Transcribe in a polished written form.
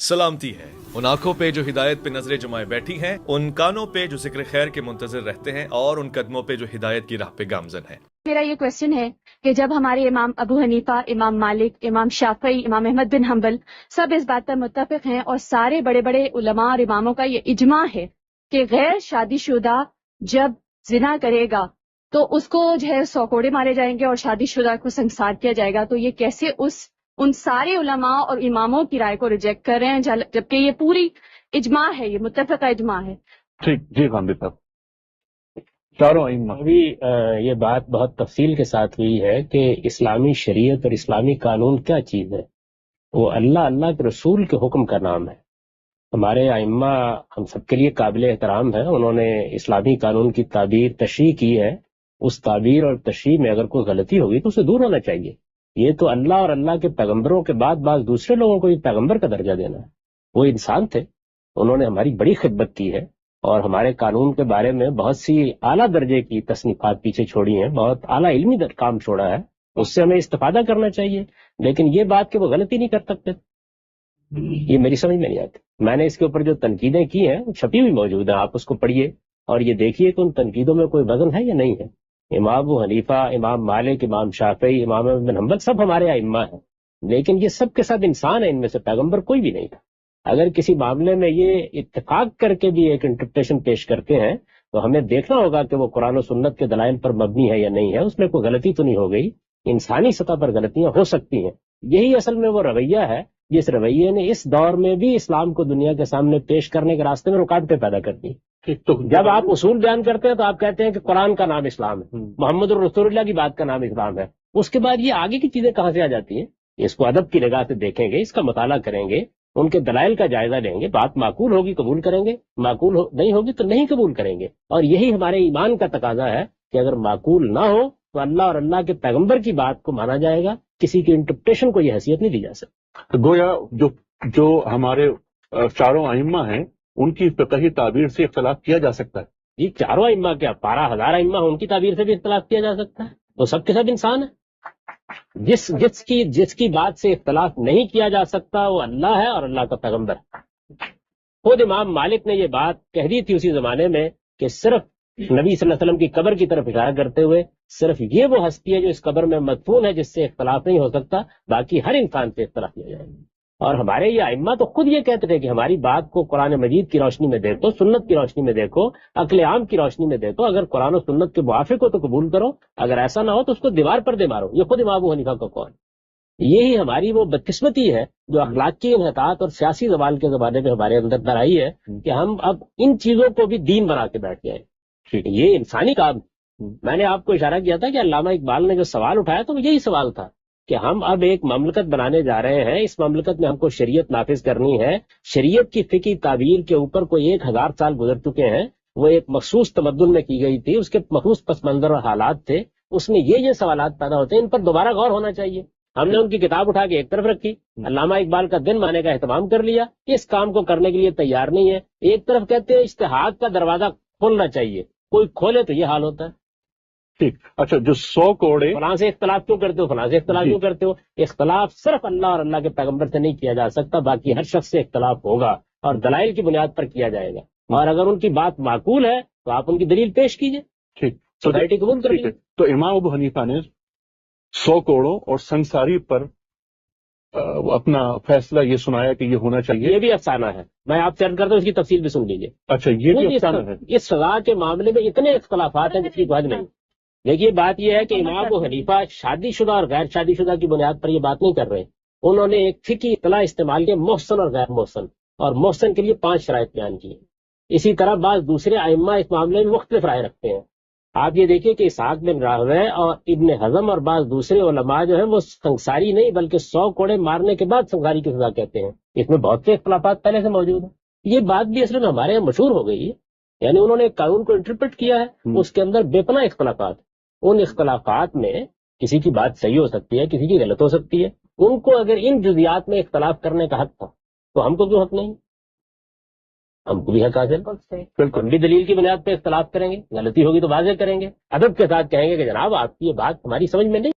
سلامتی ہے ان آنکھوں پہ جو ہدایت پہ نظریں جمائے بیٹھی ہیں، ان کانوں پہ جو ذکر خیر کے منتظر رہتے ہیں، اور ان قدموں پہ جو ہدایت کی راہ پہ گامزن ہیں۔ میرا یہ کوشچن ہے کہ جب ہمارے امام ابو حنیفہ، امام مالک، امام شافعی، امام احمد بن حنبل سب اس بات پر متفق ہیں، اور سارے بڑے بڑے علماء اور اماموں کا یہ اجماع ہے کہ غیر شادی شدہ جب زنا کرے گا تو اس کو جو ہے 100 کوڑے مارے جائیں گے اور شادی شدہ کو سنسار کیا جائے گا، تو یہ کیسے ان سارے علماء اور اماموں کی رائے کو ریجیکٹ کر رہے ہیں، جبکہ یہ پوری اجماع ہے، یہ متفقہ اجماع ہے؟ ٹھیک، جی غامدی صاحب، چاروں ائمہ ابھی یہ بات بہت تفصیل کے ساتھ ہوئی ہے کہ اسلامی شریعت اور اسلامی قانون کیا چیز ہے۔ وہ اللہ کے رسول کے حکم کا نام ہے۔ ہمارے ائمہ ہم سب کے لیے قابل احترام ہے، انہوں نے اسلامی قانون کی تعبیر تشریح کی ہے۔ اس تعبیر اور تشریح میں اگر کوئی غلطی ہوگی تو اسے دور ہونا چاہیے۔ یہ تو اللہ اور اللہ کے پیغمبروں کے بعد بعض دوسرے لوگوں کو بھی پیغمبر کا درجہ دینا ہے۔ وہ انسان تھے، انہوں نے ہماری بڑی خدمت کی ہے، اور ہمارے قانون کے بارے میں بہت سی اعلیٰ درجے کی تصنیفات پیچھے چھوڑی ہیں، بہت اعلیٰ علمی کام چھوڑا ہے، اس سے ہمیں استفادہ کرنا چاہیے۔ لیکن یہ بات کہ وہ غلطی نہیں کر سکتے، یہ میری سمجھ میں نہیں آتی۔ میں نے اس کے اوپر جو تنقیدیں کی ہیں وہ چھپی ہوئی موجود ہیں، آپ اس کو پڑھیے اور یہ دیکھیے کہ ان تنقیدوں میں کوئی وزن ہے یا نہیں ہے۔ امام ابو حنیفہ، امام مالک، امام شافعی، امام احمد بن حنبل سب ہمارے ائمہ ہیں، لیکن یہ سب کے سب انسان ہیں، ان میں سے پیغمبر کوئی بھی نہیں تھا۔ اگر کسی معاملے میں یہ اتفاق کر کے بھی ایک انٹرپریٹیشن پیش کرتے ہیں تو ہمیں دیکھنا ہوگا کہ وہ قرآن و سنت کے دلائل پر مبنی ہے یا نہیں ہے، اس میں کوئی غلطی تو نہیں ہو گئی۔ انسانی سطح پر غلطیاں ہو سکتی ہیں، یہی اصل میں وہ رویہ ہے جس رویے نے اس دور میں بھی اسلام کو دنیا کے سامنے پیش کرنے کے راستے میں رکاوٹیں پیدا کرتی ہیں۔ جب آپ اصول بیان کرتے ہیں تو آپ کہتے ہیں کہ قرآن کا نام اسلام ہے، محمد الرسول اللہ کی بات کا نام اسلام ہے، اس کے بعد یہ آگے کی چیزیں کہاں سے آ جاتی ہیں؟ اس کو ادب کی نگاہ سے دیکھیں گے، اس کا مطالعہ کریں گے، ان کے دلائل کا جائزہ لیں گے، بات معقول ہوگی قبول کریں گے، معقول نہیں ہوگی تو نہیں قبول کریں گے۔ اور یہی ہمارے ایمان کا تقاضا ہے کہ اگر معقول نہ ہو تو اللہ اور اللہ کے پیغمبر کی بات کو مانا جائے گا، کسی کی انٹرپریٹیشن کو یہ حیثیت نہیں دی جا سکتی۔ گویا جو ہمارے چاروں ائمہ ہیں ان کی فقہی تعبیر سے اختلاف کیا جا سکتا ہے۔ جی چاروں ائمہ کیا 12,000 ائمہ ان کی تعبیر سے بھی اختلاف کیا جا سکتا ہے، وہ سب کے سب انسان ہیں۔ جس کی بات سے اختلاف نہیں کیا جا سکتا وہ اللہ ہے اور اللہ کا پیغمبر ہے۔ خود امام مالک نے یہ بات کہہ دی تھی اسی زمانے میں کہ صرف نبی صلی اللہ علیہ وسلم کی قبر کی طرف اشارہ کرتے ہوئے، صرف یہ وہ ہستی ہے جو اس قبر میں مدفون ہے جس سے اختلاف نہیں ہو سکتا، باقی ہر انسان سے اختلاف کیا جائے گا۔ اور ہمارے یہ ائمہ تو خود یہ کہتے تھے کہ ہماری بات کو قرآن مجید کی روشنی میں دیکھو، سنت کی روشنی میں دیکھو، عقل عام کی روشنی میں دیکھو، اگر قرآن و سنت کے موافق ہو تو قبول کرو، اگر ایسا نہ ہو تو اس کو دیوار پر دے مارو۔ یہ خود امام ابو حنیفہ کا قول۔ یہی ہماری وہ بدقسمتی ہے جو اخلاقی انحطاط اور سیاسی زوال کے زمانے میں ہمارے اندر در آئی ہے کہ ہم اب ان چیزوں کو بھی دین بنا کے بیٹھ گئے۔ یہ انسانی کام۔ میں نے آپ کو اشارہ کیا تھا کہ علامہ اقبال نے جو سوال اٹھایا تو یہی سوال تھا کہ ہم اب ایک مملکت بنانے جا رہے ہیں، اس مملکت میں ہم کو شریعت نافذ کرنی ہے، شریعت کی فقہی تعبیر کے اوپر کوئی 1000 سال گزر چکے ہیں، وہ ایک مخصوص تمدن میں کی گئی تھی، اس کے مخصوص پس منظر اور حالات تھے، اس میں یہ سوالات پیدا ہوتے ہیں، ان پر دوبارہ غور ہونا چاہیے۔ ہم نے ان کی کتاب اٹھا کے ایک طرف رکھی، علامہ اقبال کا دن مانے کا اہتمام کر لیا، اس کام کو کرنے کے لیے تیار نہیں ہے۔ ایک طرف کہتے ہیں اجتہاد کا دروازہ کھولنا چاہیے، کوئی کھولے تو یہ حال ہوتا ہے۔ ٹھیک، اچھا، جو 100 کوڑے فلاں سے اختلاف کیوں کرتے ہو، فلاں سے اختلاف کیوں کرتے ہو؟ اختلاف صرف اللہ اور اللہ کے پیغمبر سے نہیں کیا جا سکتا، باقی ہر شخص سے اختلاف ہوگا اور دلائل کی بنیاد پر کیا جائے گا، اور اگر ان کی بات معقول ہے تو آپ ان کی دلیل پیش کیجئے، ٹھیک، سوسائٹی قبول کر ٹھیک ہے۔ تو امام ابو حنیفہ نے 100 کوڑوں اور سنساری پر اپنا فیصلہ یہ سنایا کہ یہ ہونا چاہیے۔ یہ بھی افسانہ ہے، میں آپ سے عرض کرتا ہوں اس کی تفصیل بھی سن لیجیے۔ اچھا، یہ بھی افسانہ ہے۔ اس سزا کے معاملے میں اتنے اختلافات ہیں جس کی حد نہیں۔ دیکھیے بات یہ ہے کہ امام ابو حنیفہ شادی شدہ اور غیر شادی شدہ کی بنیاد پر یہ بات نہیں کر رہے، انہوں نے ایک فقہی اطلاع استعمال کے محسن اور غیر محسن، اور محسن کے لیے 5 شرائط بیان کی۔ اسی طرح بعض دوسرے ائمہ اس معاملے میں مختلف رائے رکھتے ہیں۔ آپ یہ دیکھیے کہ اسحاق بن راہویہ اور ابن حزم اور بعض دوسرے علماء جو ہیں وہ سنساری نہیں بلکہ 100 کوڑے مارنے کے بعد سنساری کی سزا کہتے ہیں۔ اس میں بہت سے اختلافات پہلے سے موجود ہیں۔ یہ بات بھی اصل میں ہمارے یہاں مشہور ہو گئی ہے، یعنی انہوں نے ایک قانون کو انٹرپریٹ کیا ہے، اس کے اندر بے پناہ اختلافات، ان اختلافات میں کسی کی بات صحیح ہو سکتی ہے، کسی کی غلط ہو سکتی ہے، ان کو اگر ان جزیات میں اختلاف کرنے کا حق تھا تو ہم کو کیوں حق نہیں؟ ہم کو بھی حق حاصل، بالکل ہم بھی دلیل کی بنیاد پہ اختلاف کریں گے، غلطی ہوگی تو واضح کریں گے، ادب کے ساتھ کہیں گے کہ جناب آپ کی یہ بات ہماری سمجھ میں نہیں